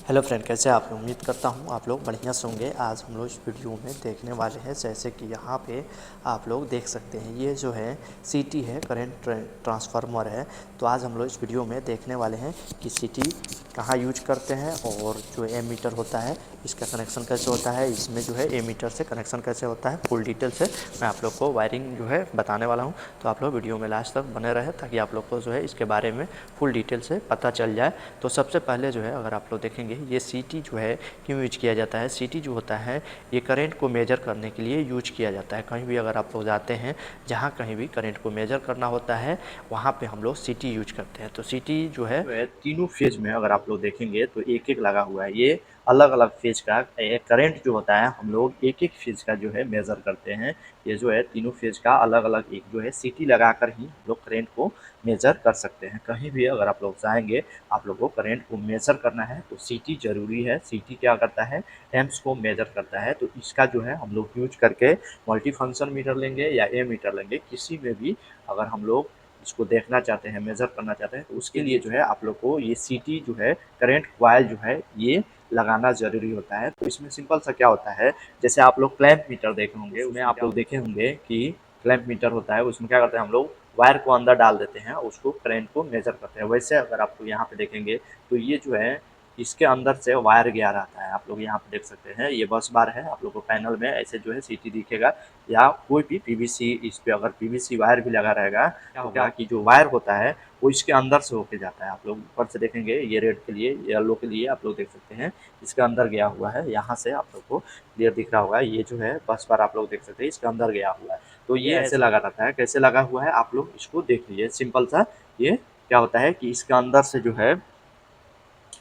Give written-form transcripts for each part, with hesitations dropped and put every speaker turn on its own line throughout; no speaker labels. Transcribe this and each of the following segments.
Hello friend, कैसे आप लोग? उम्मीद करता हूँ आप लोग बढ़िया से होंगे। आज हम लोग इस वीडियो में देखने वाले हैं, जैसे कि यहाँ पे आप लोग देख सकते हैं, ये जो है सीटी है, करंट ट्रांसफार्मर है। तो आज हम लोग इस वीडियो में देखने वाले हैं कि सीटी कहाँ यूज करते हैं और जो एमीटर होता है इसका कनेक्शन कैसे होता है, इसमें जो है एमीटर से कनेक्शन कैसे होता है, फुल डिटेल से मैं आप लोग को वायरिंग जो है बताने वाला हूँ। तो आप लोग वीडियो में लास्ट तक बने रहे ताकि आप लोग को जो है इसके बारे में फुल डिटेल से पता चल जाए। तो सबसे पहले जो है अगर आप लोग देखेंगे, ये सीटी जो है क्यों यूज किया जाता है। सीटी जो होता है ये करंट को मेजर करने के लिए यूज किया जाता है। कहीं भी अगर आप लोग जाते हैं, जहाँ कहीं भी करंट को मेजर करना होता है, वहाँ पे हम लोग सीटी यूज करते हैं। तो सीटी जो है तीनों फेज में अगर आप लोग देखेंगे तो एक एक लगा हुआ है। ये अलग अलग फेज का करंट जो होता है हम लोग एक एक फेज का जो है मेजर करते हैं। ये जो है तीनों फेज का अलग अलग एक जो है सीटी लगाकर ही हम लोग करंट को मेजर कर सकते हैं। कहीं भी अगर आप लोग जाएंगे, आप लोग को करंट को मेजर करना है तो सीटी ज़रूरी है। सीटी क्या करता है, एम्प्स को मेजर करता है। तो इसका जो है हम लोग यूज करके मल्टी फंक्शन मीटर लेंगे या ए मीटर लेंगे, किसी में भी अगर हम लोग इसको देखना चाहते हैं, मेजर करना चाहते हैं, तो उसके लिए जो है आप लोग को ये सीटी जो है करंट कॉइल जो है ये लगाना ज़रूरी होता है। तो इसमें सिंपल सा क्या होता है, जैसे आप लोग क्लैंप मीटर देखे होंगे, उसमें आप लोग देखे होंगे कि क्लैंप मीटर होता है, उसमें क्या करते हैं हम लोग वायर को अंदर डाल देते हैं, उसको करंट को मेजर करते हैं। वैसे अगर आप यहाँ पे देखेंगे तो ये जो है इसके अंदर से वायर गया रहता है। आप लोग यहाँ पे देख सकते हैं, ये बस बार है। आप लोग को पैनल में ऐसे जो है सीटी दिखेगा, या कोई भी पीवीसी, इस पे अगर पीवीसी वायर भी लगा रहेगा, क्या होगा कि जो वायर होता है वो इसके अंदर से होके जाता है। आप लोग ऊपर से देखेंगे, ये रेड के लिए, येलो के लिए आप लोग देख सकते हैं इसके अंदर गया हुआ है। यहाँ से आप लोग को क्लियर दिख रहा होगा, ये जो है बस बार आप लोग देख सकते हैं इसके अंदर गया हुआ है। तो ये ऐसे लगा रहता है। कैसे लगा हुआ है आप लोग इसको देख लीजिए, सिंपल सा। ये क्या होता है कि इसके अंदर से जो है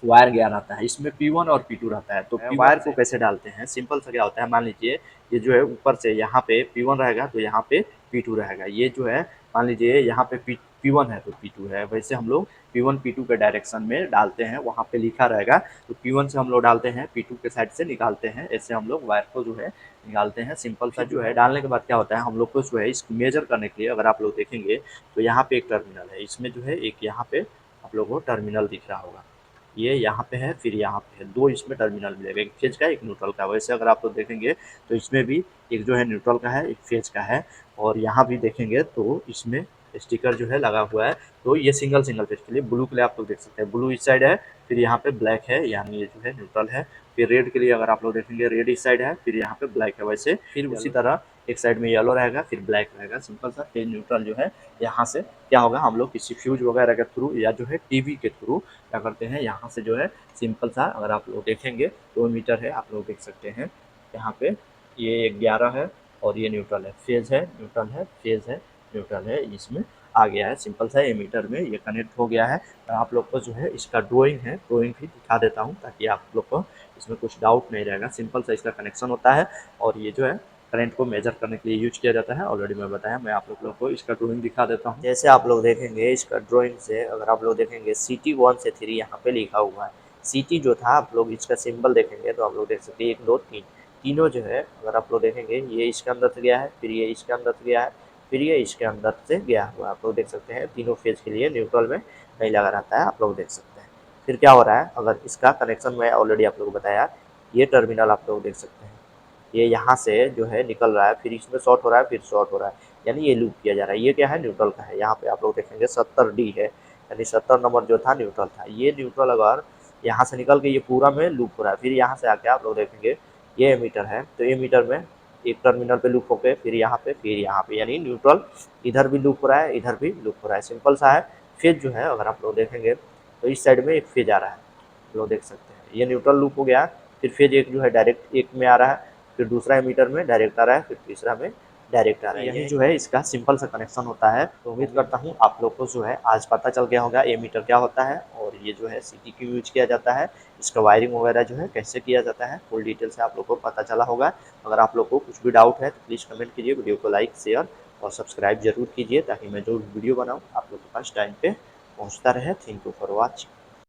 वायर गया रहता है, इसमें P1 और P2 रहता है। तो वायर को कैसे डालते हैं, सिंपल सा क्या होता है, मान लीजिए ये जो है ऊपर से यहाँ पे P1 रहेगा तो यहाँ पे P2 रहेगा। ये जो है मान लीजिए यहाँ पे P1 है तो P2 है। वैसे हम लोग P1 P2 के डायरेक्शन में डालते हैं, वहाँ पे लिखा रहेगा। तो P1 से हम लोग डालते हैं, P2 के साइड से निकालते हैं। ऐसे हम लोग वायर को जो है निकालते हैं। सिंपल सा जो है डालने के बाद क्या होता है, हम लोग को जो है इसको मेजर करने के लिए अगर आप लोग देखेंगे तो यहाँ पे एक टर्मिनल है, इसमें जो है एक यहाँ पे आप लोगों को टर्मिनल दिख रहा होगा। ये यहाँ पे है, फिर यहाँ पे है, दो इसमें टर्मिनल मिलेगा, एक फेज का एक न्यूट्रल का। वैसे अगर आप लोग देखेंगे तो इसमें भी एक जो है न्यूट्रल का है, एक फेज का है। और यहाँ भी देखेंगे तो इसमें स्टिकर जो है लगा हुआ है। तो ये सिंगल सिंगल फेज के लिए, ब्लू के लिए आप लोग देख सकते हैं, ब्लू इस साइड है, फिर यहाँ पे ब्लैक है, यानी ये जो है न्यूट्रल है। फिर रेड के लिए अगर आप लोग देखेंगे, रेड इस साइड है, फिर यहाँ पे ब्लैक है। वैसे फिर उसी तरह एक साइड में येलो रहेगा, फिर ब्लैक रहेगा। सिंपल सा फेज न्यूट्रल जो है यहाँ से क्या होगा, हम लोग किसी फ्यूज वगैरह के थ्रू या जो है टीवी के थ्रू क्या करते हैं, यहाँ से जो है सिंपल सा अगर आप लोग देखेंगे 2 मीटर है, आप लोग देख सकते हैं यहाँ पे ये 11 है और ये न्यूट्रल है, फेज है, न्यूट्रल है, फेज है, न्यूट्रल है, इसमें आ गया है। सिंपल सा एमीटर में ये कनेक्ट हो गया है। आप लोग को जो है इसका ड्राइंग है, ड्राइंग भी दिखा देता हूँ ताकि आप लोग को इसमें कुछ डाउट नहीं रहेगा। सिंपल सा इसका कनेक्शन होता है और ये जो है करंट को मेजर करने के लिए यूज किया जाता है। ऑलरेडी मैं बताया, मैं आप लोग को इसका ड्राइंग दिखा देता हूँ। जैसे आप लोग देखेंगे इसका ड्राइंग से, अगर आप लोग देखेंगे CT 1 से 3 यहाँ पे लिखा हुआ है। सीटी जो था, आप लोग इसका सिंबल देखेंगे तो आप लोग देख सकते हैं 1 2 3 तीनों जो है अगर आप लोग देखेंगे, ये इसके अंदर से गया है, फिर ये इसके अंदर से गया है, फिर ये इसके अंदर से गया हुआ। आप लोग देख सकते हैं तीनों फेज के लिए न्यूट्रल में नहीं लगा रहता है, आप लोग देख सकते हैं। फिर क्या हो रहा है, अगर इसका कनेक्शन मैं ऑलरेडी आप लोग को बताया, ये टर्मिनल आप लोग देख सकते हैं, ये यहाँ से जो है निकल रहा है, फिर इसमें शॉर्ट हो रहा है, फिर शॉर्ट हो रहा है, यानी ये लूप किया जा रहा है। ये क्या है, न्यूट्रल का है। यहाँ पे आप लोग देखेंगे 70D है, यानी 70 नंबर जो था न्यूट्रल था। ये न्यूट्रल अगर यहाँ से निकल के ये पूरा में लूप हो रहा है, फिर यहाँ से आके आप लोग देखेंगे ये एमीटर है, तो एमीटर में एक टर्मिनल पे लूप होके फिर यहाँ पे, फिर यहाँ पे, यानी न्यूट्रल इधर भी लूप हो रहा है, इधर भी लूप हो रहा है। सिंपल सा है। फेज जो है अगर आप लोग देखेंगे तो इस साइड में एक फेज आ रहा है, आप लोग देख सकते हैं, ये न्यूट्रल लूप हो गया। फिर फेज एक जो है डायरेक्ट एक में आ रहा है, फिर दूसरा एमीटर में डायरेक्ट आ रहा है, फिर तीसरा में डायरेक्ट आ रहा है। यही जो है इसका सिंपल सा कनेक्शन होता है। तो उम्मीद करता हूँ आप लोग को जो है आज पता चल गया होगा एमीटर क्या होता है और ये जो है सीटी क्यों यूज किया जाता है, इसका वायरिंग वगैरह जो है कैसे किया जाता है, फुल डिटेल से आप लोग को पता चला होगा। अगर आप लोग को कुछ भी डाउट है तो प्लीज़ कमेंट कीजिए, वीडियो को लाइक शेयर और सब्सक्राइब जरूर कीजिए ताकि मैं जो वीडियो बनाऊँ आप लोग के पास टाइम पे पहुँचता रहे। Thank you for watching.